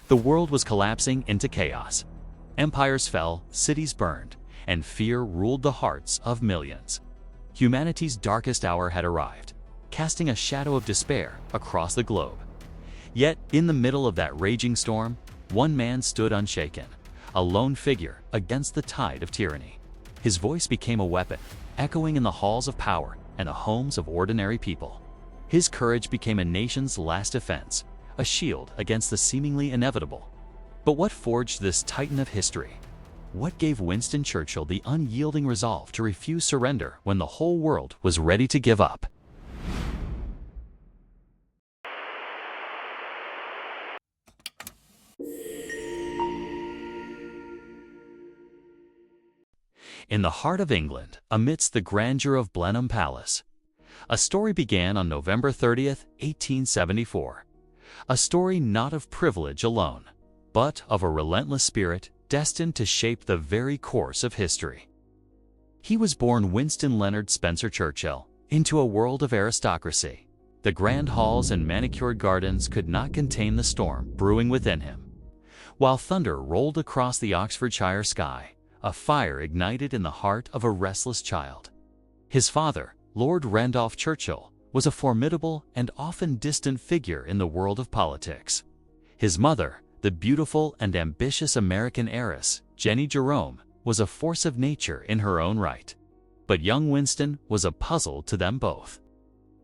The world was collapsing into chaos. Empires fell, cities burned, and fear ruled the hearts of millions. Humanity's darkest hour had arrived, casting a shadow of despair across the globe. Yet, in the middle of that raging storm, one man stood unshaken, a lone figure against the tide of tyranny. His voice became a weapon, echoing in the halls of power and the homes of ordinary people. His courage became a nation's last defense, a shield against the seemingly inevitable. But what forged this titan of history? What gave Winston Churchill the unyielding resolve to refuse surrender when the whole world was ready to give up? In the heart of England, amidst the grandeur of Blenheim Palace, a story began on November 30th, 1874. A story not of privilege alone, but of a relentless spirit destined to shape the very course of history. He was born Winston Leonard Spencer Churchill into a world of aristocracy. The grand halls and manicured gardens could not contain the storm brewing within him. While thunder rolled across the Oxfordshire sky, a fire ignited in the heart of a restless child. His father, Lord Randolph Churchill, was a formidable and often distant figure in the world of politics. His mother, the beautiful and ambitious American heiress, Jennie Jerome, was a force of nature in her own right. But young Winston was a puzzle to them both.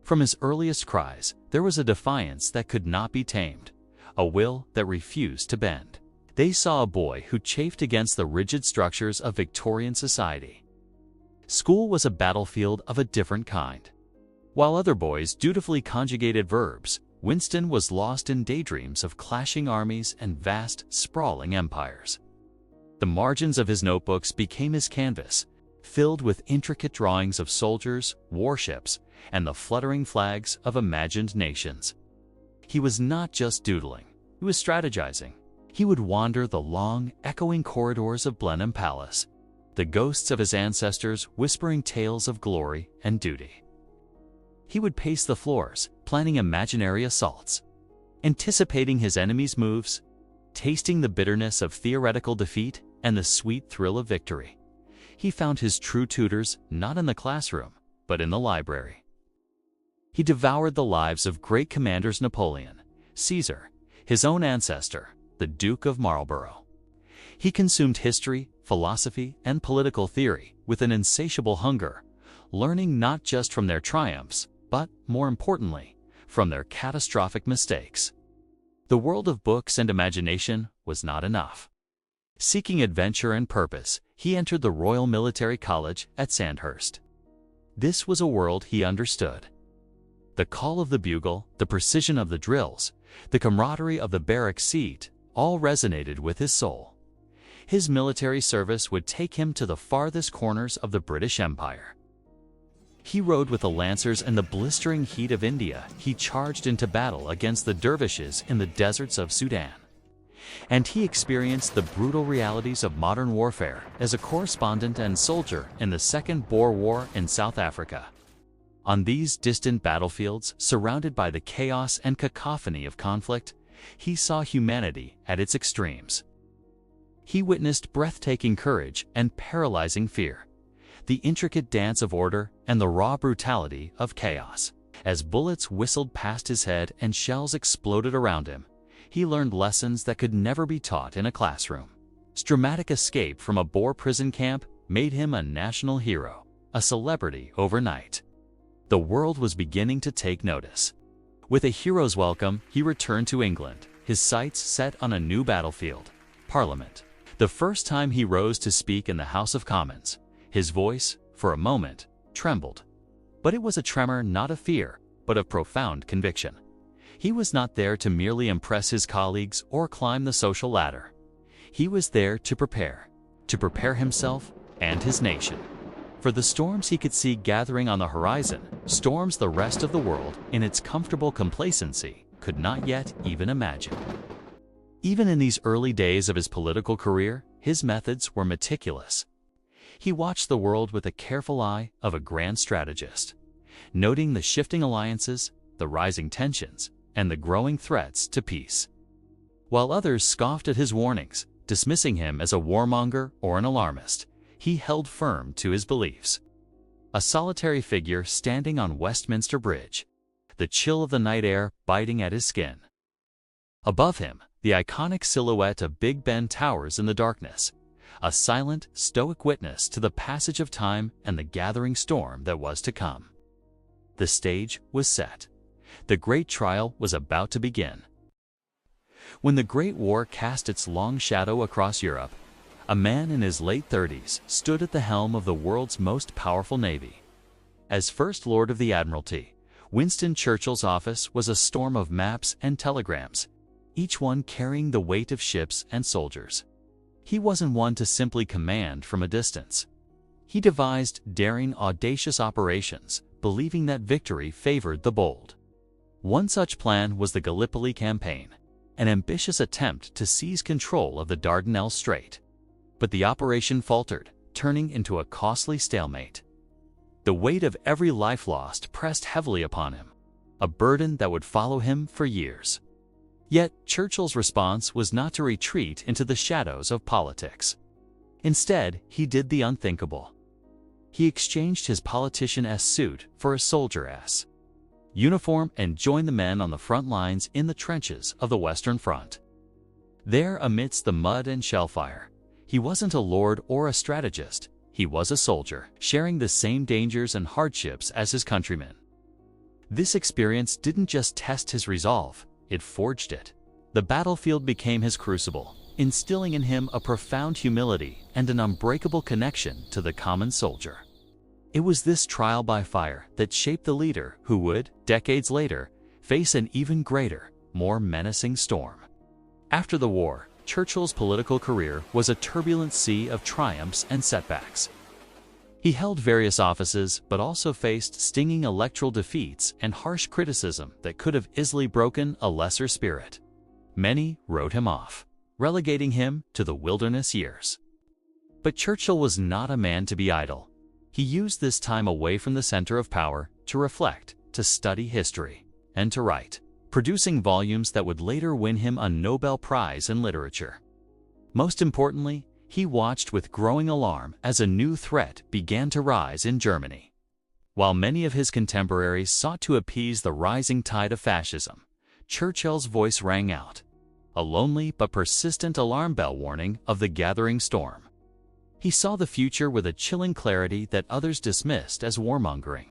From his earliest cries, there was a defiance that could not be tamed, a will that refused to bend. They saw a boy who chafed against the rigid structures of Victorian society. School was a battlefield of a different kind. While other boys dutifully conjugated verbs, Winston was lost in daydreams of clashing armies and vast, sprawling empires. The margins of his notebooks became his canvas, filled with intricate drawings of soldiers, warships, and the fluttering flags of imagined nations. He was not just doodling, he was strategizing. He would wander the long, echoing corridors of Blenheim Palace, the ghosts of his ancestors whispering tales of glory and duty. He would pace the floors, planning imaginary assaults, anticipating his enemies' moves, tasting the bitterness of theoretical defeat and the sweet thrill of victory. He found his true tutors not in the classroom, but in the library. He devoured the lives of great commanders: Napoleon, Caesar, his own ancestor, the Duke of Marlborough. He consumed history, philosophy, and political theory with an insatiable hunger, learning not just from their triumphs, but, more importantly, from their catastrophic mistakes. The world of books and imagination was not enough. Seeking adventure and purpose, he entered the Royal Military College at Sandhurst. This was a world he understood. The call of the bugle, the precision of the drills, the camaraderie of the barrack seat, all resonated with his soul. His military service would take him to the farthest corners of the British Empire. He rode with the Lancers in the blistering heat of India. He charged into battle against the dervishes in the deserts of Sudan. And he experienced the brutal realities of modern warfare as a correspondent and soldier in the Second Boer War in South Africa. On these distant battlefields, surrounded by the chaos and cacophony of conflict, he saw humanity at its extremes. He witnessed breathtaking courage and paralyzing fear, the intricate dance of order and the raw brutality of chaos. As bullets whistled past his head and shells exploded around him, he learned lessons that could never be taught in a classroom. His dramatic escape from a Boer prison camp made him a national hero, a celebrity overnight. The world was beginning to take notice. With a hero's welcome, he returned to England, his sights set on a new battlefield, Parliament. The first time he rose to speak in the House of Commons, his voice, for a moment, trembled. But it was a tremor not of fear, but of profound conviction. He was not there to merely impress his colleagues or climb the social ladder. He was there to prepare himself and his nation. For the storms he could see gathering on the horizon, storms the rest of the world, in its comfortable complacency, could not yet even imagine. Even in these early days of his political career, his methods were meticulous. He watched the world with the careful eye of a grand strategist, noting the shifting alliances, the rising tensions, and the growing threats to peace. While others scoffed at his warnings, dismissing him as a warmonger or an alarmist, he held firm to his beliefs. A solitary figure standing on Westminster Bridge, the chill of the night air biting at his skin. Above him, the iconic silhouette of Big Ben towers in the darkness, a silent, stoic witness to the passage of time and the gathering storm that was to come. The stage was set. The great trial was about to begin. When the Great War cast its long shadow across Europe, a man in his late 30s stood at the helm of the world's most powerful navy. As First Lord of the Admiralty, Winston Churchill's office was a storm of maps and telegrams, each one carrying the weight of ships and soldiers. He wasn't one to simply command from a distance. He devised daring, audacious operations, believing that victory favored the bold. One such plan was the Gallipoli campaign, an ambitious attempt to seize control of the Dardanelles Strait. But the operation faltered, turning into a costly stalemate. The weight of every life lost pressed heavily upon him, a burden that would follow him for years. Yet Churchill's response was not to retreat into the shadows of politics. Instead, he did the unthinkable. He exchanged his politician-esque suit for a soldier-esque uniform and joined the men on the front lines in the trenches of the Western Front. There, amidst the mud and shellfire, he wasn't a lord or a strategist. He was a soldier, sharing the same dangers and hardships as his countrymen. This experience didn't just test his resolve, it forged it. The battlefield became his crucible, instilling in him a profound humility and an unbreakable connection to the common soldier. It was this trial by fire that shaped the leader who would, decades later, face an even greater, more menacing storm. After the war, Churchill's political career was a turbulent sea of triumphs and setbacks. He held various offices but also faced stinging electoral defeats and harsh criticism that could have easily broken a lesser spirit. Many wrote him off, relegating him to the wilderness years. But Churchill was not a man to be idle. He used this time away from the center of power to reflect, to study history, and to write, producing volumes that would later win him a Nobel Prize in literature. Most importantly, he watched with growing alarm as a new threat began to rise in Germany. While many of his contemporaries sought to appease the rising tide of fascism, Churchill's voice rang out, a lonely but persistent alarm bell warning of the gathering storm. He saw the future with a chilling clarity that others dismissed as warmongering.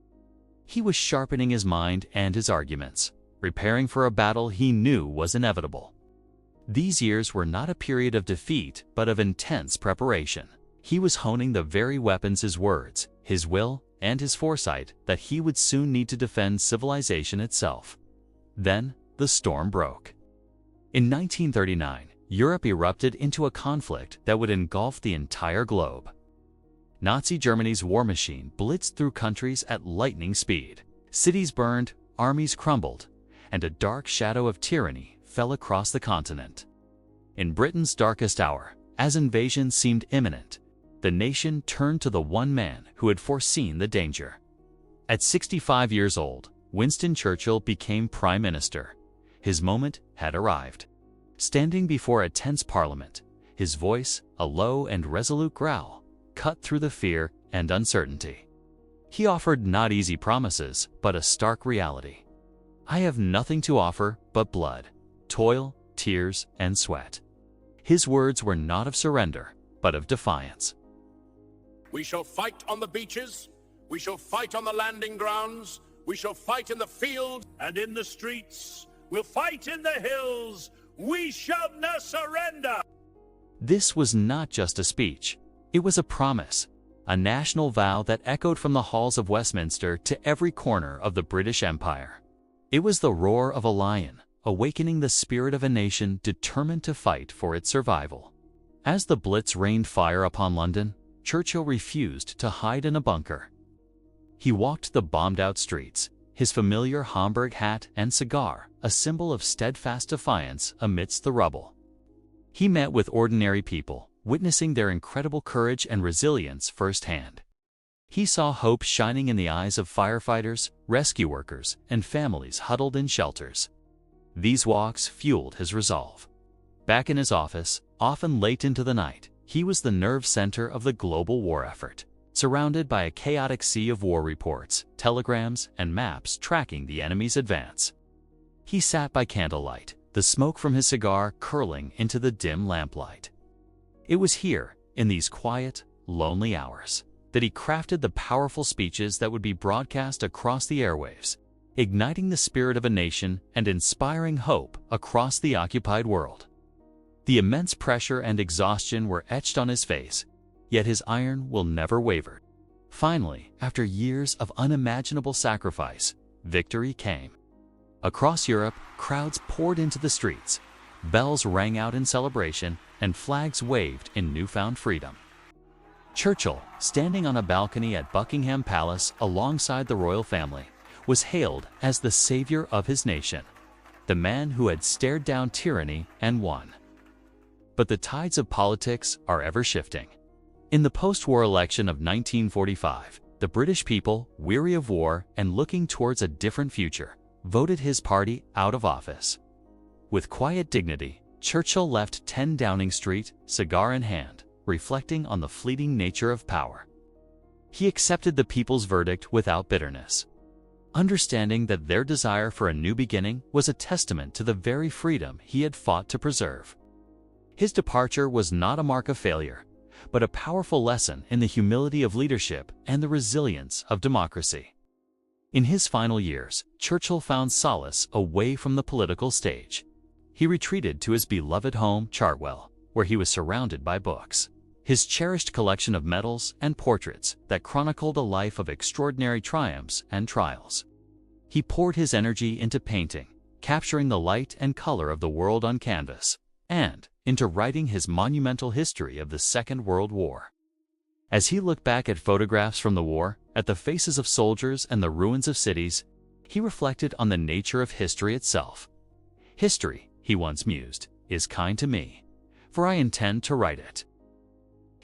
He was sharpening his mind and his arguments, preparing for a battle he knew was inevitable. These years were not a period of defeat but of intense preparation. He was honing the very weapons, his words, his will, and his foresight that he would soon need to defend civilization itself. Then, the storm broke. In 1939, Europe erupted into a conflict that would engulf the entire globe. Nazi Germany's war machine blitzed through countries at lightning speed. Cities burned, armies crumbled, and a dark shadow of tyranny fell across the continent. In Britain's darkest hour, as invasion seemed imminent, the nation turned to the one man who had foreseen the danger. At 65 years old, Winston Churchill became Prime Minister. His moment had arrived. Standing before a tense parliament, his voice, a low and resolute growl, cut through the fear and uncertainty. He offered not easy promises, but a stark reality. I have nothing to offer but blood, toil, tears, and sweat. His words were not of surrender, but of defiance. We shall fight on the beaches, we shall fight on the landing grounds, we shall fight in the field and in the streets, we'll fight in the hills, we shall not surrender. This was not just a speech. It was a promise, a national vow that echoed from the halls of Westminster to every corner of the British Empire. It was the roar of a lion, awakening the spirit of a nation determined to fight for its survival. As the Blitz rained fire upon London, Churchill refused to hide in a bunker. He walked the bombed-out streets, his familiar Homburg hat and cigar a symbol of steadfast defiance amidst the rubble. He met with ordinary people, witnessing their incredible courage and resilience firsthand. He saw hope shining in the eyes of firefighters, rescue workers, and families huddled in shelters. These walks fueled his resolve. Back in his office, often late into the night, he was the nerve center of the global war effort, surrounded by a chaotic sea of war reports, telegrams, and maps tracking the enemy's advance. He sat by candlelight, the smoke from his cigar curling into the dim lamplight. It was here, in these quiet, lonely hours, that he crafted the powerful speeches that would be broadcast across the airwaves, igniting the spirit of a nation and inspiring hope across the occupied world. The immense pressure and exhaustion were etched on his face, yet his iron will never waver. Finally, after years of unimaginable sacrifice, victory came. Across Europe, crowds poured into the streets, bells rang out in celebration, and flags waved in newfound freedom. Churchill, standing on a balcony at Buckingham Palace alongside the royal family, was hailed as the savior of his nation, the man who had stared down tyranny and won. But the tides of politics are ever shifting. In the post-war election of 1945, the British people, weary of war and looking towards a different future, voted his party out of office. With quiet dignity, Churchill left 10 Downing Street, cigar in hand, reflecting on the fleeting nature of power. He accepted the people's verdict without bitterness, understanding that their desire for a new beginning was a testament to the very freedom he had fought to preserve. His departure was not a mark of failure, but a powerful lesson in the humility of leadership and the resilience of democracy. In his final years, Churchill found solace away from the political stage. He retreated to his beloved home, Chartwell, where he was surrounded by books, his cherished collection of medals and portraits that chronicled a life of extraordinary triumphs and trials. He poured his energy into painting, capturing the light and color of the world on canvas, and into writing his monumental history of the Second World War. As he looked back at photographs from the war, at the faces of soldiers and the ruins of cities, he reflected on the nature of history itself. "History," he once mused, "is kind to me, for I intend to write it."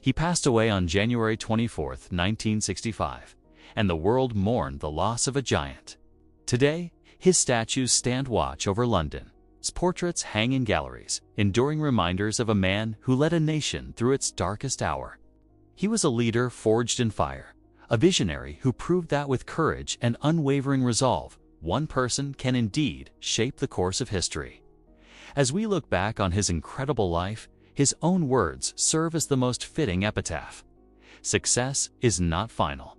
He passed away on January 24, 1965, and the world mourned the loss of a giant. Today, his statues stand watch over London. His portraits hang in galleries, enduring reminders of a man who led a nation through its darkest hour. He was a leader forged in fire, a visionary who proved that with courage and unwavering resolve, one person can indeed shape the course of history. As we look back on his incredible life, his own words serve as the most fitting epitaph. Success is not final.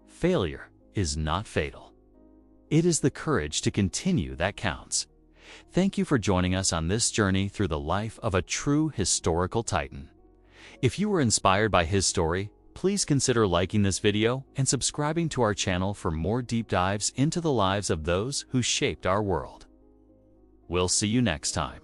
Failure is not fatal. It is the courage to continue that counts. Thank you for joining us on this journey through the life of a true historical titan. If you were inspired by his story, please consider liking this video and subscribing to our channel for more deep dives into the lives of those who shaped our world. We'll see you next time.